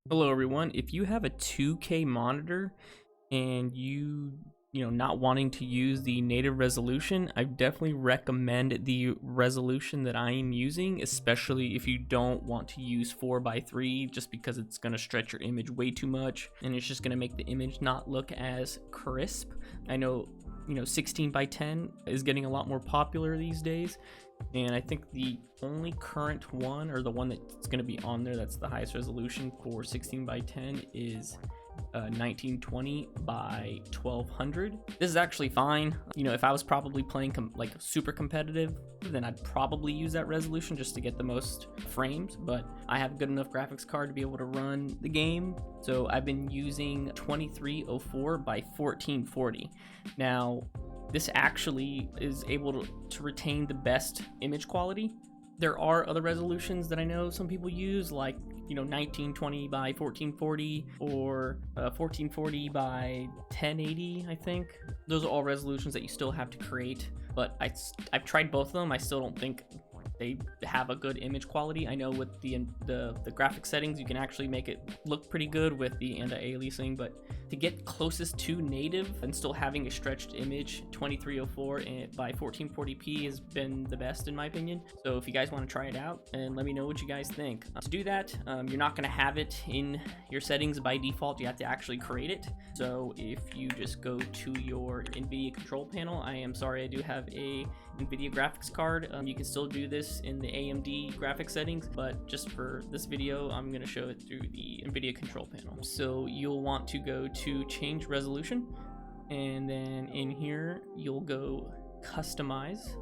Hello everyone. If you have a 2K monitor and not wanting to use the native resolution, I definitely recommend the resolution that I am using, especially if you don't want to use 4:3 just because it's going to stretch your image way too much and it's just going to make the image not look as crisp. I know 16:10 is getting a lot more popular these days, and I think the only current one, or the one that's going to be on there that's the highest resolution for 16:10, is 1920 by 1200. This is actually fine. If I was probably playing like super competitive, then I'd probably use that resolution just to get the most frames, but I have a good enough graphics card to be able to run the game. So I've been using 2304 by 1440. Now, this actually is able to retain the best image quality. There are other resolutions that I know some people use, like 1920 by 1440 or 1440 by 1080. I think those are all resolutions that you still have to create, but I've tried both of them. I still don't think they have a good image quality. I know with the graphic settings, you can actually make it look pretty good with the anti-aliasing, but to get closest to native and still having a stretched image, 2304 by 1440p has been the best in my opinion. So if you guys want to try it out, and let me know what you guys think. To do that, you're not going to have it in your settings by default. You have to actually create it. So if you just go to your NVIDIA control panel, I do have a NVIDIA graphics card. You can still do this in the AMD graphics settings, but just for this video, I'm going to show it through the NVIDIA control panel. So you'll want to go to change resolution, and then in here you'll go customize,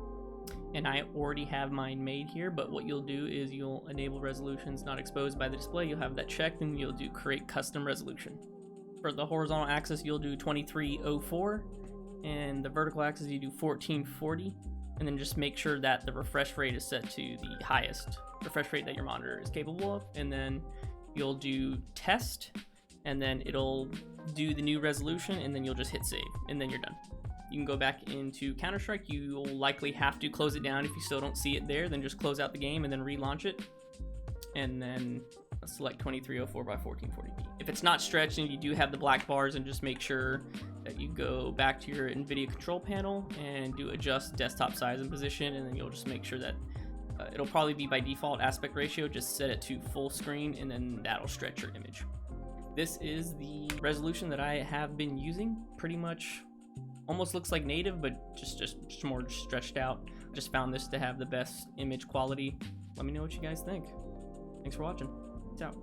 and I already have mine made here, but what you'll do is you'll enable resolutions not exposed by the display. You'll have that checked, and you'll do create custom resolution. For the horizontal axis, you'll do 2304, and the vertical axis you do 1440, and then just make sure that the refresh rate is set to the highest refresh rate that your monitor is capable of, and then you'll do test, and then it'll do the new resolution, and then you'll just hit save, and then you're done. You can go back into Counter-Strike. You'll likely have to close it down if you still don't see it there. Then just close out the game and then relaunch it, and then select 2304 by 1440p. If it's not stretched and you do have the black bars, and just make sure that you go back to your NVIDIA control panel and do adjust desktop size and position, and then you'll just make sure that it'll probably be by default aspect ratio. Just set it to full screen, and then that'll stretch your image. This is the resolution that I have been using. Pretty much almost looks like native, but just more stretched out. Just found this to have the best image quality. Let me know what you guys think. Thanks for watching. Peace out.